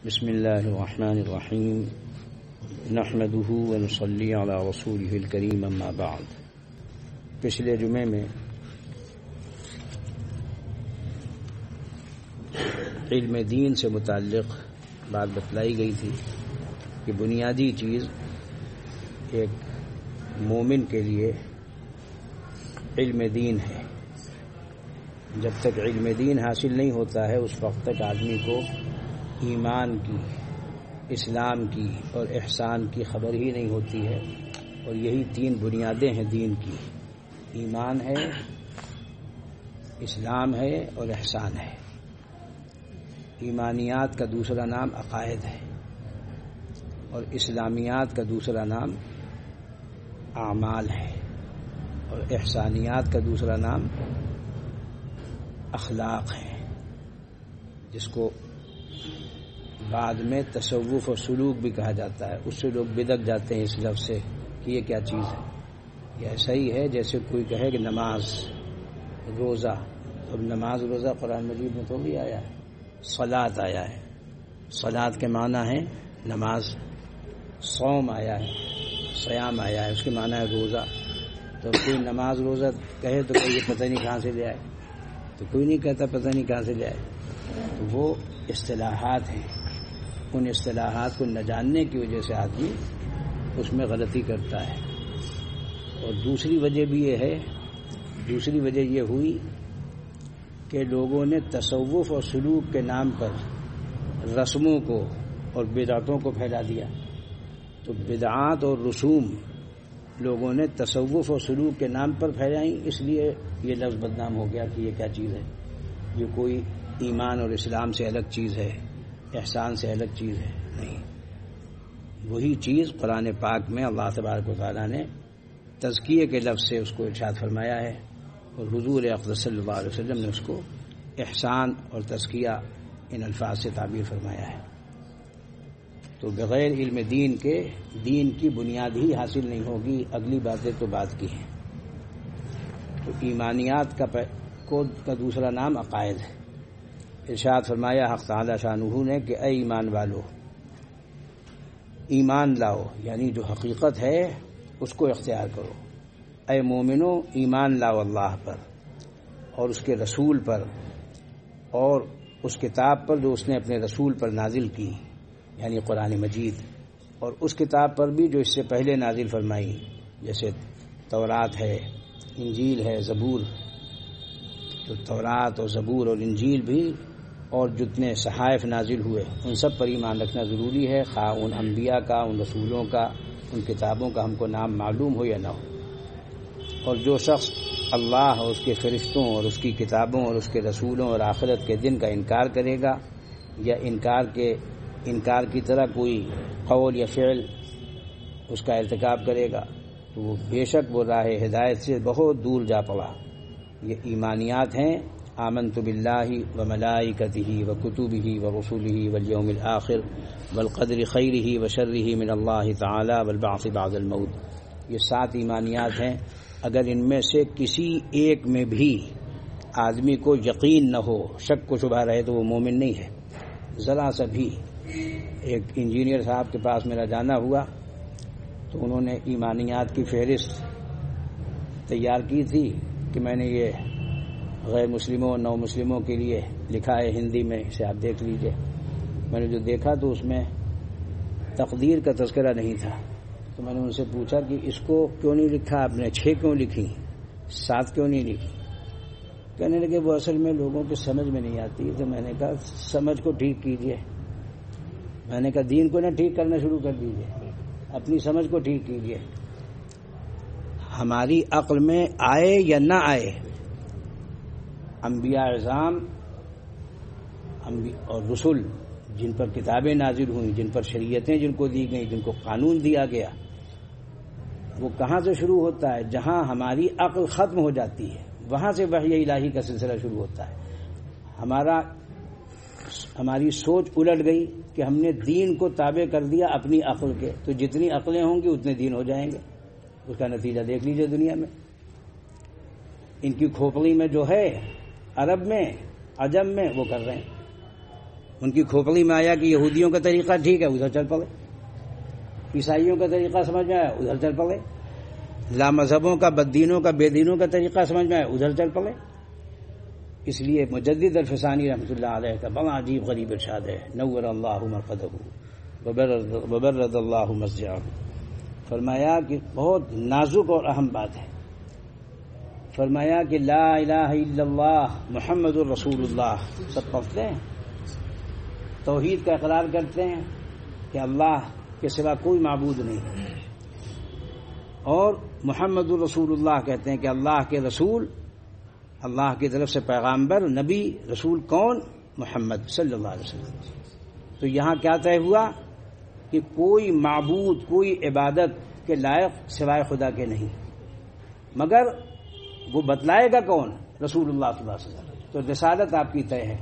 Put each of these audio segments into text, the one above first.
بسم اللہ الرحمن الرحیم نحمده ونصلی علی رسوله الکریم اما بعد۔ پچھلے جمعے میں علم دین سے متعلق بات بتلائی گئی تھی کہ بنیادی چیز ایک مومن کے لیے علم دین ہے۔ جب تک علم دین حاصل نہیں ہوتا ہے اس وقت تک آدمی کو ایمان کی، اسلام کی اور احسان کی خبر ہی نہیں ہوتی ہے، اور یہی تین بنیادیں ہیں دین کی: ایمان ہے، اسلام ہے اور احسان ہے۔ ایمانیات کا دوسرا نام عقائد ہے اور اسلامیات کا دوسرا نام اعمال ہے، اور احسانیات کا دوسرا نام اخلاق ہے، جس کو بعد میں تصوف اور سلوک بھی کہا جاتا ہے۔ اس سے لوگ بدک جاتے ہیں اس لفظ سے کہ یہ کیا چیز ہے۔ یہ ایسا ہی ہے جیسے کوئی کہے کہ نماز، روزہ۔ اب نماز روزہ قرآن مجید میں تھوڑی آیا ہے، صلاۃ آیا ہے۔ صلاۃ کے معنی ہے نماز، صوم آیا ہے، صیام آیا ہے، اس کے معنی ہے روزہ۔ تو کوئی نماز روزہ کہے تو کوئی یہ پتہ نہیں کہاں سے لے آئے، تو کوئی نہیں کہتا پتہ نہیں کہاں سے لے آئے۔ تو وہ اصطلاحات ہیں، ان اصطلاحات کو نہ جاننے کی وجہ سے آدمی اس میں غلطی کرتا ہے۔ اور دوسری وجہ بھی یہ ہے، دوسری وجہ یہ ہوئی کہ لوگوں نے تصوف اور سلوک کے نام پر رسموں کو اور بدعتوں کو پھیلا دیا۔ تو بدعات اور رسوم لوگوں نے تصوف اور سلوک کے نام پر پھیلائیں، اس لیے یہ لفظ بدنام ہو گیا کہ یہ کیا چیز ہے، یہ کوئی ایمان اور اسلام سے الگ چیز ہے، احسان سے الگ چیز ہے۔ نہیں، وہی چیز قرآن پاک میں اللہ تبارک و تعالیٰ نے تزکیے کے لفظ سے اس کو ارشاد فرمایا ہے، اور حضور اقدس صلی اللہ علیہ وسلم نے اس کو احسان اور تزکیہ ان الفاظ سے تعبیر فرمایا ہے۔ تو بغیر علم دین کے دین کی بنیاد ہی حاصل نہیں ہوگی، اگلی باتیں تو بات کی ہیں۔ تو ایمانیات کا دوسرا نام عقائد ہے۔ ارشاد فرمایا حق تعالی شانہ نے کہ اے ایمان والو، ایمان لاؤ، یعنی جو حقیقت ہے اس کو اختیار کرو۔ اے مومنو، ایمان لاؤ اللہ پر اور اس کے رسول پر اور اس کتاب پر جو اس نے اپنے رسول پر نازل کی، یعنی قرآن مجید، اور اس کتاب پر بھی جو اس سے پہلے نازل فرمائی، جیسے تورات ہے، انجیل ہے، زبور۔ تو تورات اور زبور اور انجیل بھی اور جتنے صحائف نازل ہوئے ان سب پر ایمان رکھنا ضروری ہے، خواہ ان انبیاء کا، ان رسولوں کا، ان کتابوں کا ہم کو نام معلوم ہو یا نہ ہو۔ اور جو شخص اللہ اور اس کے فرشتوں اور اس کی کتابوں اور اس کے رسولوں اور آخرت کے دن کا انکار کرے گا، یا انکار کی طرح کوئی قول یا فعل اس کا ارتکاب کرے گا، تو وہ بے شک وہ راہ ہدایت سے بہت دور جا پڑا۔ یہ ایمانیات ہیں: آمنت باللہ وملائکتہ وکتبہ ورسلہ والیوم الآخر والقدر خیرہ وشرہ من اللہ تعالی والبعث بعد الموت۔ یہ 7 ایمانیات ہیں۔ اگر ان میں سے کسی ایک میں بھی آدمی کو یقین نہ ہو، شک و شبہ رہے، تو وہ مومن نہیں ہے، ذرا سا بھی۔ ایک انجینئر صاحب کے پاس میرا جانا ہوا تو انہوں نے ایمانیات کی فہرست تیار کی تھی کہ میں نے یہ غیر مسلموں اور نو مسلموں کے لیے لکھا ہے ہندی میں، اسے آپ دیکھ لیجئے۔ میں نے جو دیکھا تو اس میں تقدیر کا تذکرہ نہیں تھا، تو میں نے ان سے پوچھا کہ اس کو کیوں نہیں لکھا آپ نے، 6 کیوں لکھی، 7 کیوں نہیں لکھی؟ کہنے لگے وہ اصل میں لوگوں کی سمجھ میں نہیں آتی۔ تو میں نے کہا سمجھ کو ٹھیک کیجئے، میں نے کہا دین کو نہ ٹھیک کرنا شروع کر دیجئے، اپنی سمجھ کو ٹھیک کیجئے۔ ہماری عقل میں آئے یا نہ آئے، انبیاء اعظام اور رسول جن پر کتابیں نازل ہوئیں، جن پر شریعتیں جن کو دی گئیں، جن کو قانون دیا گیا، وہ کہاں سے شروع ہوتا ہے؟ جہاں ہماری عقل ختم ہو جاتی ہے، وہاں سے وحی الہی کا سلسلہ شروع ہوتا ہے۔ ہماری سوچ الٹ گئی کہ ہم نے دین کو تابع کر دیا اپنی عقل کے، تو جتنی عقلیں ہوں گی اتنے دین ہو جائیں گے۔ اس کا نتیجہ دیکھ لیجئے دنیا میں، ان کی کھوپڑی میں جو ہے، عرب میں، عجم میں، وہ کر رہے ہیں۔ ان کی کھوپڑی میں آیا کہ یہودیوں کا طریقہ ٹھیک ہے، ادھر چل پڑے، عیسائیوں کا طریقہ سمجھ میں آیا، ادھر چل پڑے، لامذہبوں کا، بددینوں کا، بے دینوں کا طریقہ سمجھ میں آیا، ادھر چل پڑے۔ اس لیے مجدد الفسانی رحمۃ اللہ علیہ کا بڑا عجیب غریب ارشاد ہے، نور اللہ مرقدہ وبرد اللہ مسجدہ، فرمایا کہ بہت نازک اور اہم بات ہے، فرمایا کہ لا الہ الا اللہ محمد الرسول اللہ سب پڑھتے ہیں، توحید کا اقرار کرتے ہیں کہ اللہ کے سوا کوئی معبود نہیں، اور محمد الرسول اللہ کہتے ہیں کہ اللہ کے رسول، اللہ کی طرف سے پیغامبر، نبی، رسول کون؟ محمد صلی اللہ علیہ وسلم۔ تو یہاں کیا طے ہوا کہ کوئی معبود، کوئی عبادت کے لائق سوائے خدا کے نہیں، مگر وہ بتلائے گا کون؟ رسول اللہ صلی اللہ علیہ وسلم۔ تو رسالت آپ کی طے ہے۔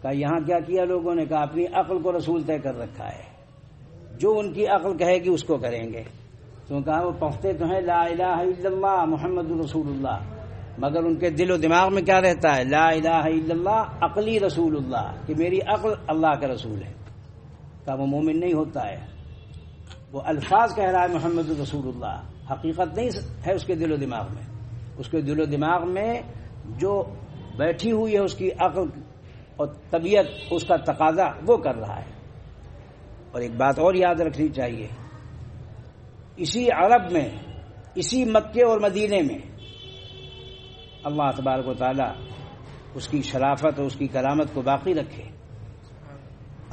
کہ یہاں کیا کیا لوگوں نے؟ کہا اپنی عقل کو رسول طے کر رکھا ہے، جو ان کی عقل کہے گی اس کو کریں گے۔ تو کہا وہ پڑھتے تو ہیں لا الہ الا اللہ محمد رسول اللہ، مگر ان کے دل و دماغ میں کیا رہتا ہے؟ لا الہ الا اللہ عقلی رسول اللہ، کہ میری عقل اللہ کا رسول ہے۔ کہا وہ مومن نہیں ہوتا ہے، وہ الفاظ کہہ رہا ہے محمد رسول اللہ، حقیقت نہیں ہے اس کے دل و دماغ میں۔ اس کے دل و دماغ میں جو بیٹھی ہوئی ہے اس کی عقل اور طبیعت، اس کا تقاضا وہ کر رہا ہے۔ اور ایک بات اور یاد رکھنی چاہیے، اسی عرب میں، اسی مکے اور مدینے میں اللہ تبارک و تعالی اس کی شرافت اور اس کی کرامت کو باقی رکھے،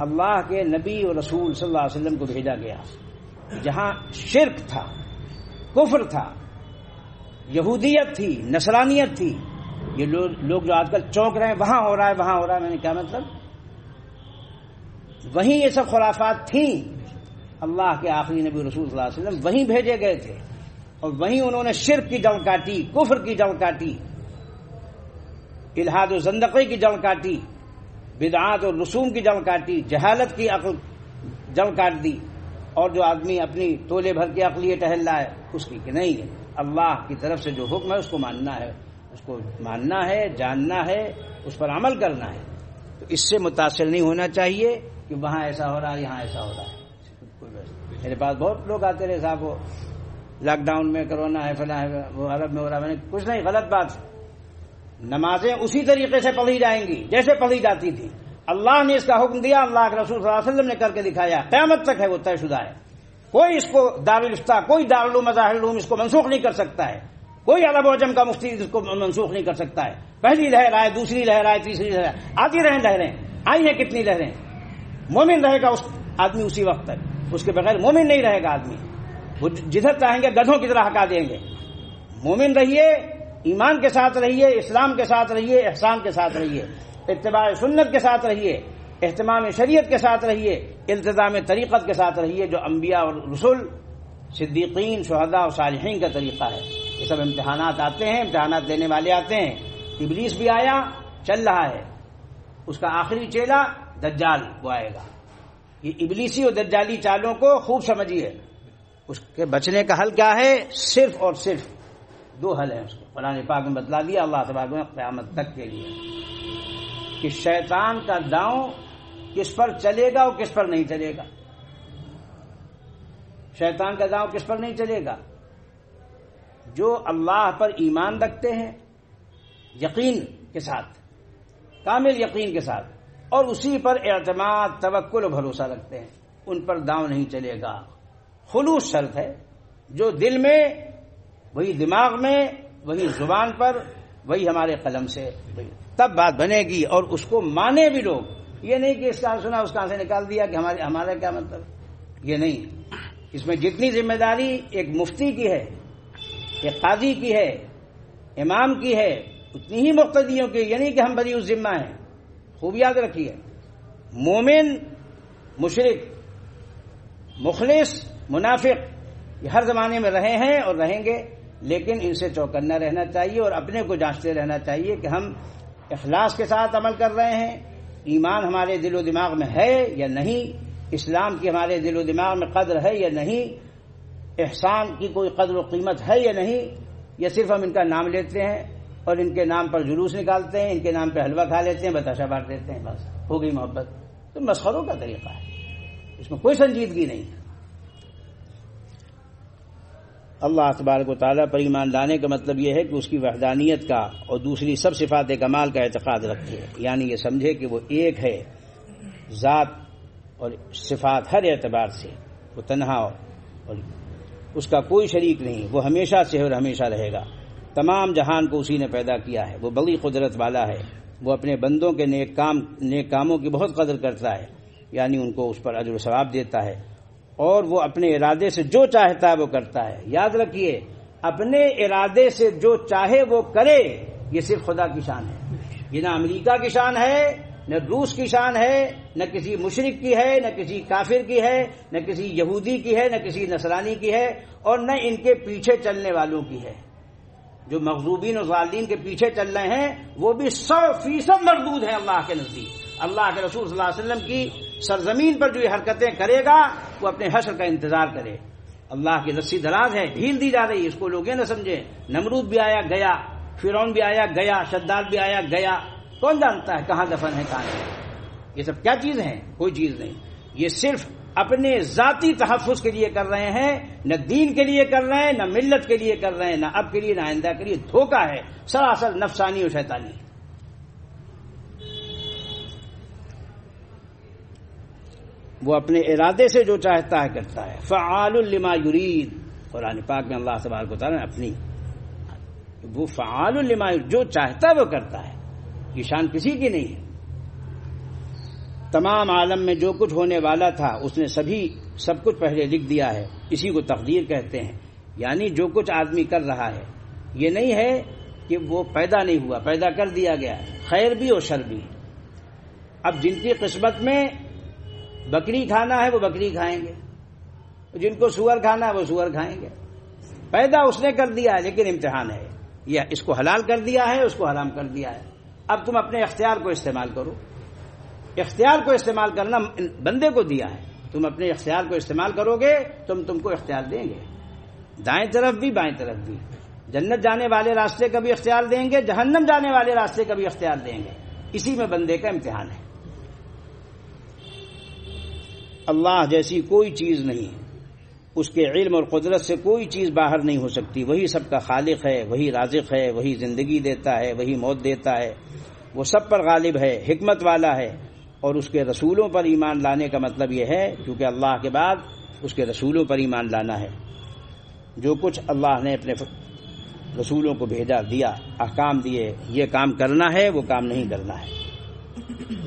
اللہ کے نبی اور رسول صلی اللہ علیہ وسلم کو بھیجا گیا جہاں شرک تھا، کفر تھا، یہودیت تھی، نصرانیت تھی۔ یہ لوگ جو آج کل چونک رہے ہیں وہاں ہو رہا ہے وہاں ہو رہا ہے، میں نے کیا مطلب؟ وہیں یہ سب خرافات تھیں۔ اللہ کے آخری نبی رسول صلی اللہ علیہ وسلم وہیں بھیجے گئے تھے، اور وہیں انہوں نے شرک کی جڑ کاٹی، کفر کی جڑ کاٹی، الحاد و زندقی کی جڑ کاٹی، بدعات اور رسوم کی جڑ کاٹی، جہالت کی عقل جڑ کاٹ دی۔ اور جو آدمی اپنی تولے بھر کے عقلیے ٹہل رہا ہے اس کی کہ نہیں، اللہ کی طرف سے جو حکم ہے اس کو ماننا ہے، اس کو ماننا ہے، جاننا ہے، اس پر عمل کرنا ہے۔ تو اس سے متاثر نہیں ہونا چاہیے کہ وہاں ایسا ہو رہا ہے یہاں ایسا ہو رہا ہے۔ میرے پاس بہت لوگ آتے رہے، صاحب وہ لاک ڈاؤن میں کرونا ہے، فلاں ہے، وہ عرب میں ہو رہا ہے۔ میں نے کچھ نہیں، غلط بات۔ نمازیں اسی طریقے سے پڑھی جائیں گی جیسے پڑھی جاتی تھی۔ اللہ نے اس کا حکم دیا، اللہ کے رسول صلی اللہ علیہ وسلم نے کر کے دکھایا، قیامت تک ہے، وہ طے شدہ ہے۔ کوئی اس کو دارالفتہ، کوئی دارالعلوم مظاہر العلوم اس کو منسوخ نہیں کر سکتا ہے، کوئی عرب و عجم کا مفتی اس کو منسوخ نہیں کر سکتا ہے۔ پہلی لہر آئے، دوسری لہر آئے، تیسری لہر آتی رہیں لہریں، آئی ہیں کتنی لہریں۔ مومن رہے گا اس آدمی اسی وقت تک، اس کے بغیر مومن نہیں رہے گا آدمی۔ وہ جدھر چاہیں گے گدھوں کی طرح ہکا دیں گے۔ مومن رہیے، ایمان کے ساتھ رہیے، اسلام کے ساتھ رہیے، احسان کے ساتھ رہیے، اتباع سنت کے ساتھ رہیے، اہتمام شریعت کے ساتھ رہیے، التزام طریقت کے ساتھ رہیے، جو انبیاء اور رسول، صدیقین، شہداء اور صالحین کا طریقہ ہے۔ یہ سب امتحانات آتے ہیں، امتحانات دینے والے آتے ہیں۔ ابلیس بھی آیا، چل رہا ہے، اس کا آخری چیلا دجال وہ آئے گا۔ یہ ابلیسی اور دجالی چالوں کو خوب سمجھیے۔ اس کے بچنے کا حل کیا ہے؟ صرف اور صرف دو حل ہیں، اس کو قرآن پاک میں بتلا دیا اللہ تبارک و تعالیٰ قیامت تک کے لیے، کہ شیطان کا داؤں کس پر چلے گا اور کس پر نہیں چلے گا۔ شیطان کا داؤں کس پر نہیں چلے گا؟ جو اللہ پر ایمان رکھتے ہیں یقین کے ساتھ، کامل یقین کے ساتھ، اور اسی پر اعتماد، توکل و بھروسہ رکھتے ہیں، ان پر داؤں نہیں چلے گا۔ خلوص شرط ہے، جو دل میں، وہی دماغ میں، وہی زبان پر، وہی ہمارے قلم سے، تب بات بنے گی اور اس کو مانے بھی لوگ۔ یہ نہیں کہ اس کا سنا اس کا سے نکال دیا کہ ہمارا کیا مطلب، یہ نہیں۔ اس میں جتنی ذمہ داری ایک مفتی کی ہے، ایک قاضی کی ہے، امام کی ہے، اتنی ہی مقتدیوں کی۔ یہ نہیں کہ ہم بری اس ذمہ ہیں۔ خوب یاد رکھیے، مومن، مشرک، مخلص، منافق، یہ ہر زمانے میں رہے ہیں اور رہیں گے، لیکن ان سے چوکنا رہنا چاہیے اور اپنے کو جانچتے رہنا چاہیے کہ ہم اخلاص کے ساتھ عمل کر رہے ہیں، ایمان ہمارے دل و دماغ میں ہے یا نہیں، اسلام کی ہمارے دل و دماغ میں قدر ہے یا نہیں، احسان کی کوئی قدر و قیمت ہے یا نہیں، یا صرف ہم ان کا نام لیتے ہیں اور ان کے نام پر جلوس نکالتے ہیں، ان کے نام پہ حلوہ کھا لیتے ہیں، بتاشا بانٹ دیتے ہیں، بس ہو گئی محبت۔ تو مسخروں کا طریقہ ہے، اس میں کوئی سنجیدگی نہیں ہے۔ اللہ تبارک و تعالیٰ پر ایمان لانے کا مطلب یہ ہے کہ اس کی وحدانیت کا اور دوسری سب صفات کمال کا اعتقاد رکھے، یعنی یہ سمجھے کہ وہ ایک ہے، ذات اور صفات ہر اعتبار سے وہ تنہا اور اس کا کوئی شریک نہیں، وہ ہمیشہ سے اور ہمیشہ رہے گا، تمام جہان کو اسی نے پیدا کیا ہے، وہ بڑی قدرت والا ہے، وہ اپنے بندوں کے نیک کاموں کی بہت قدر کرتا ہے، یعنی ان کو اس پر اجر و ثواب دیتا ہے، اور وہ اپنے ارادے سے جو چاہتا ہے وہ کرتا ہے۔ یاد رکھیے، اپنے ارادے سے جو چاہے وہ کرے، یہ صرف خدا کی شان ہے، یہ نہ امریکہ کی شان ہے، نہ روس کی شان ہے، نہ کسی مشرک کی ہے، نہ کسی کافر کی ہے، نہ کسی یہودی کی ہے، نہ کسی نصرانی کی ہے، اور نہ ان کے پیچھے چلنے والوں کی ہے۔ جو مغضوبین و ضالین کے پیچھے چل رہے ہیں وہ بھی 100% مردود ہیں اللہ کے نزدیک۔ اللہ کے رسول صلی اللہ علیہ وسلم کی سرزمین پر جو یہ حرکتیں کرے گا وہ اپنے حشر کا انتظار کرے۔ اللہ کی رسی دراز ہے، ڈھیل دی جا رہی ہے، اس کو لوگ یہ نہ سمجھیں۔ نمرود بھی آیا گیا، فرعون بھی آیا گیا، شداد بھی آیا گیا، کون جانتا ہے کہاں دفن ہے کہاں نہیں۔ یہ سب کیا چیز ہیں؟ کوئی چیز نہیں، یہ صرف اپنے ذاتی تحفظ کے لیے کر رہے ہیں، نہ دین کے لیے کر رہے ہیں، نہ ملت کے لیے کر رہے ہیں، نہ اب کے لیے نہ آئندہ کے لیے۔ دھوکہ ہے سراسر نفسانی اور شیطانی۔ وہ اپنے ارادے سے جو چاہتا ہے کرتا ہے۔ فعال لما یرید، قرآن پاک میں اللہ تبارک و تعالیٰ نے اپنی وہ فعال لما یرید، جو چاہتا ہے وہ کرتا ہے، یہ شان کسی کی نہیں ہے۔ تمام عالم میں جو کچھ ہونے والا تھا اس نے سب کچھ پہلے لکھ دیا ہے، اسی کو تقدیر کہتے ہیں، یعنی جو کچھ آدمی کر رہا ہے یہ نہیں ہے کہ وہ پیدا نہیں ہوا، پیدا کر دیا گیا، خیر بھی اور شر بھی۔ اب جن کی قسمت میں بکری کھانا ہے وہ بکری کھائیں گے، جن کو سور کھانا ہے وہ سور کھائیں گے۔ پیدا اس نے کر دیا ہے، لیکن امتحان ہے، یہ اس کو حلال کر دیا ہے، اس کو حرام کر دیا ہے۔ اب تم اپنے اختیار کو استعمال کرو۔ اختیار کو استعمال کرنا بندے کو دیا ہے، تم اپنے اختیار کو استعمال کرو گے تم کو اختیار دیں گے، دائیں طرف بھی بائیں طرف بھی، جنت جانے والے راستے کا بھی اختیار دیں گے، جہنم جانے والے راستے کا بھی اختیار دیں گے۔ اسی میں بندے کا امتحان ہے۔ اللہ جیسی کوئی چیز نہیں، اس کے علم اور قدرت سے کوئی چیز باہر نہیں ہو سکتی۔ وہی سب کا خالق ہے، وہی رازق ہے، وہی زندگی دیتا ہے، وہی موت دیتا ہے، وہ سب پر غالب ہے، حکمت والا ہے۔ اور اس کے رسولوں پر ایمان لانے کا مطلب یہ ہے، کیونکہ اللہ کے بعد اس کے رسولوں پر ایمان لانا ہے۔ جو کچھ اللہ نے اپنے رسولوں کو بھیجا، دیا، احکام دیے، یہ کام کرنا ہے، وہ کام نہیں کرنا ہے۔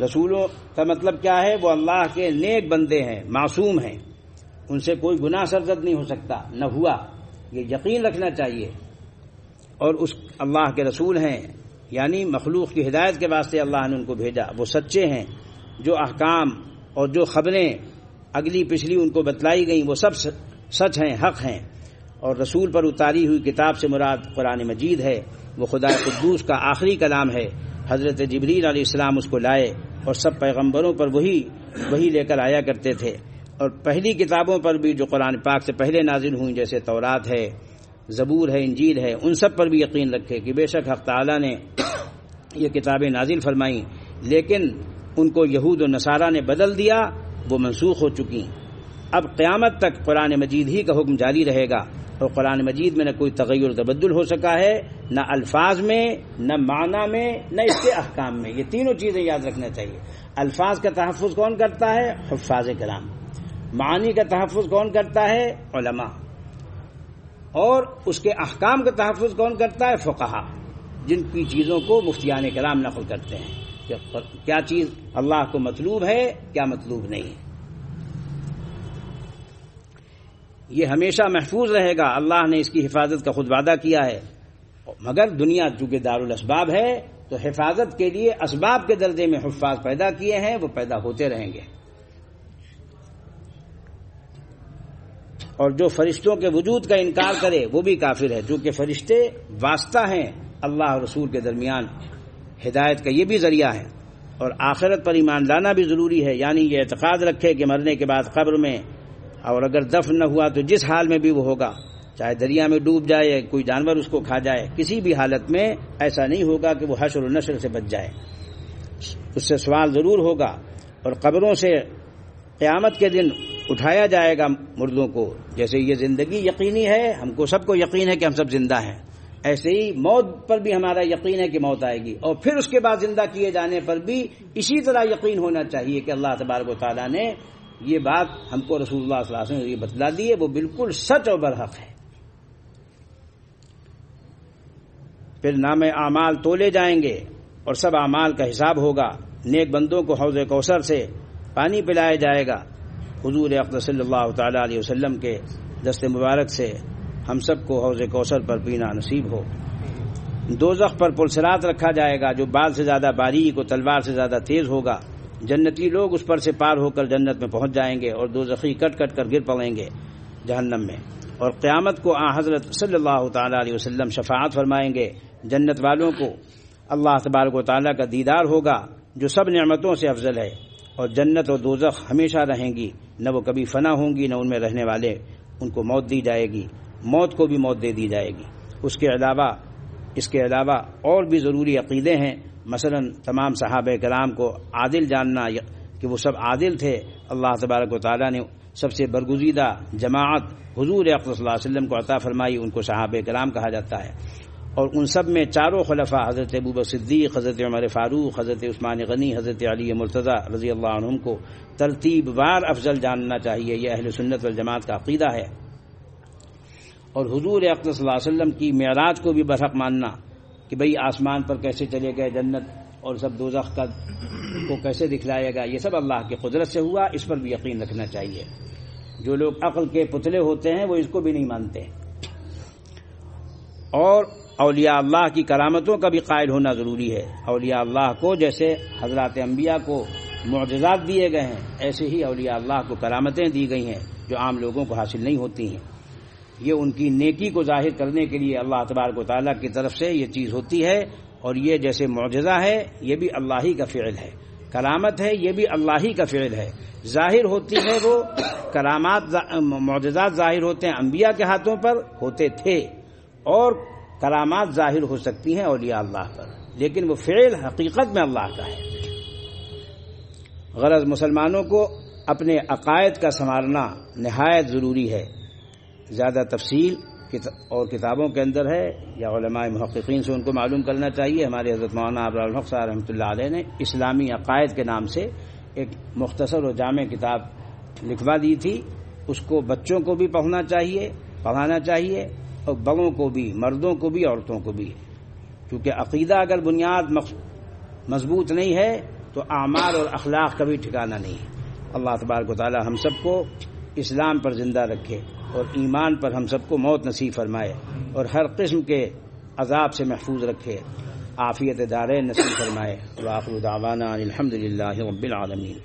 رسولوں کا مطلب کیا ہے؟ وہ اللہ کے نیک بندے ہیں، معصوم ہیں، ان سے کوئی گناہ سرزد نہیں ہو سکتا، نہ ہوا، یہ یقین رکھنا چاہیے۔ اور اس اللہ کے رسول ہیں، یعنی مخلوق کی ہدایت کے واسطے اللہ نے ان کو بھیجا، وہ سچے ہیں۔ جو احکام اور جو خبریں اگلی پچھلی ان کو بتلائی گئیں وہ سب سچ ہیں، حق ہیں۔ اور رسول پر اتاری ہوئی کتاب سے مراد قرآن مجید ہے، وہ خدا قدوس کا آخری کلام ہے۔ حضرت جبریل علیہ السلام اس کو لائے اور سب پیغمبروں پر وہی لے کر آیا کرتے تھے۔ اور پہلی کتابوں پر بھی جو قرآن پاک سے پہلے نازل ہوئیں، جیسے تورات ہے، زبور ہے، انجیل ہے، ان سب پر بھی یقین رکھے کہ بے شک حق تعالیٰ نے یہ کتابیں نازل فرمائیں، لیکن ان کو یہود و نصارہ نے بدل دیا، وہ منسوخ ہو چکی۔ اب قیامت تک قرآن مجید ہی کا حکم جاری رہے گا، اور قرآن مجید میں نہ کوئی تغیر تبدل ہو سکا ہے، نہ الفاظ میں، نہ معنی میں، نہ اس کے احکام میں۔ یہ تینوں چیزیں یاد رکھنا چاہیے۔ الفاظ کا تحفظ کون کرتا ہے؟ حفاظ کرام۔ معانی کا تحفظ کون کرتا ہے؟ علماء۔ اور اس کے احکام کا تحفظ کون کرتا ہے؟ فقہا، جن کی چیزوں کو مفتیان کرام نقل کرتے ہیں کہ کیا چیز اللہ کو مطلوب ہے، کیا مطلوب نہیں ہے۔ یہ ہمیشہ محفوظ رہے گا، اللہ نے اس کی حفاظت کا خود وعدہ کیا ہے۔ مگر دنیا چونکہ دارالاسباب ہے تو حفاظت کے لیے اسباب کے درجے میں حفاظ پیدا کیے ہیں، وہ پیدا ہوتے رہیں گے۔ اور جو فرشتوں کے وجود کا انکار کرے وہ بھی کافر ہے، چونکہ فرشتے واسطہ ہیں اللہ اور رسول کے درمیان، ہدایت کا یہ بھی ذریعہ ہے۔ اور آخرت پر ایمان لانا بھی ضروری ہے، یعنی یہ اعتقاد رکھے کہ مرنے کے بعد قبر میں، اور اگر دفن نہ ہوا تو جس حال میں بھی وہ ہوگا، چاہے دریا میں ڈوب جائے، کوئی جانور اس کو کھا جائے، کسی بھی حالت میں ایسا نہیں ہوگا کہ وہ حشر و نشر سے بچ جائے۔ اس سے سوال ضرور ہوگا، اور قبروں سے قیامت کے دن اٹھایا جائے گا مردوں کو. جیسے یہ زندگی یقینی ہے، ہم کو سب کو یقین ہے کہ ہم سب زندہ ہیں، ایسے ہی موت پر بھی ہمارا یقین ہے کہ موت آئے گی، اور پھر اس کے بعد زندہ کیے جانے پر بھی اسی طرح یقین ہونا چاہیے کہ اللہ تبارک و تعالیٰ نے یہ بات ہم کو رسول اللہ صلی اللہ علیہ وسلم نے یہ بتلا دی ہے، وہ بالکل سچ اور برحق ہے. پھر نام اعمال تولے جائیں گے اور سب اعمال کا حساب ہوگا. نیک بندوں کو حوض کوثر سے پانی پلایا جائے گا. حضور اقدس صلی اللہ تعالی علیہ وسلم کے دست مبارک سے ہم سب کو حوض کوثر پر پینا نصیب ہو. دوزخ پر پلسرات رکھا جائے گا جو بال سے زیادہ باریک اور تلوار سے زیادہ تیز ہوگا. جنتی لوگ اس پر سے پار ہو کر جنت میں پہنچ جائیں گے اور دوزخی کٹ کٹ کر گر پڑیں گے جہنم میں. اور قیامت کو حضرت صلی اللہ تعالی علیہ وسلم شفاعت فرمائیں گے. جنت والوں کو اللہ تبارک و تعالیٰ کا دیدار ہوگا جو سب نعمتوں سے افضل ہے، اور جنت اور دوزخ ہمیشہ رہیں گی، نہ وہ کبھی فنا ہوں گی نہ ان میں رہنے والے. ان کو موت دی جائے گی، موت کو بھی موت دے دی جائے گی. اس کے علاوہ اور بھی ضروری عقیدے ہیں، مثلا تمام صحابہ کرام کو عادل جاننا کہ وہ سب عادل تھے. اللہ تبارک و تعالیٰ نے سب سے برگزیدہ جماعت حضور اقدس صلی اللہ علیہ وسلم کو عطا فرمائی، ان کو صحابہ کرام کہا جاتا ہے. اور ان سب میں چاروں خلفاء حضرت ابوبکر صدیق، حضرت عمر فاروق، حضرت عثمان غنی، حضرت علی مرتضی رضی اللہ عنہم کو ترتیب وار افضل جاننا چاہیے. یہ اہل سنت والجماعت کا عقیدہ ہے. اور حضور اقدس صلی اللہ علیہ وسلم کی معراج کو بھی برحق ماننا کہ بھئی آسمان پر کیسے چلے گئے، جنت اور سب دوزخ کو کیسے دکھلائے گا، یہ سب اللہ کی قدرت سے ہوا، اس پر بھی یقین رکھنا چاہیے. جو لوگ عقل کے پتلے ہوتے ہیں وہ اس کو بھی نہیں مانتے. اور اولیاء اللہ کی کرامتوں کا بھی قائل ہونا ضروری ہے. اولیاء اللہ کو جیسے حضرات انبیاء کو معجزات دیے گئے ہیں، ایسے ہی اولیاء اللہ کو کرامتیں دی گئی ہیں جو عام لوگوں کو حاصل نہیں ہوتی ہیں. یہ ان کی نیکی کو ظاہر کرنے کے لیے اللہ تبارک و تعالیٰ کی طرف سے یہ چیز ہوتی ہے. اور یہ جیسے معجزہ ہے یہ بھی اللہ ہی کا فعل ہے، کرامت ہے یہ بھی اللہ ہی کا فعل ہے. ظاہر ہوتی ہے وہ کرامات، معجزات ظاہر ہوتے ہیں انبیاء کے ہاتھوں پر ہوتے تھے، اور کرامات ظاہر ہو سکتی ہیں اولیاء اللہ پر، لیکن وہ فعل حقیقت میں اللہ کا ہے. غرض مسلمانوں کو اپنے عقائد کا سنوارنا نہایت ضروری ہے. زیادہ تفصیل اور کتابوں کے اندر ہے یا علماء محققین سے ان کو معلوم کرنا چاہیے. ہمارے حضرت مولانا ابرار الحق صاحب رحمۃ اللہ علیہ نے اسلامی عقائد کے نام سے ایک مختصر اور جامع کتاب لکھوا دی تھی. اس کو بچوں کو بھی پڑھانا چاہیے اور بڑوں کو بھی، مردوں کو بھی، عورتوں کو بھی. کیونکہ عقیدہ اگر بنیاد مضبوط نہیں ہے تو اعمال اور اخلاق کا بھی ٹھکانہ نہیں ہے. اللہ تبارک و تعالی ہم سب کو اسلام پر زندہ رکھے اور ایمان پر ہم سب کو موت نصیب فرمائے اور ہر قسم کے عذاب سے محفوظ رکھے، عافیت دارین نصیب فرمائے. وآخر دعوانا الحمد للہ رب العالمین.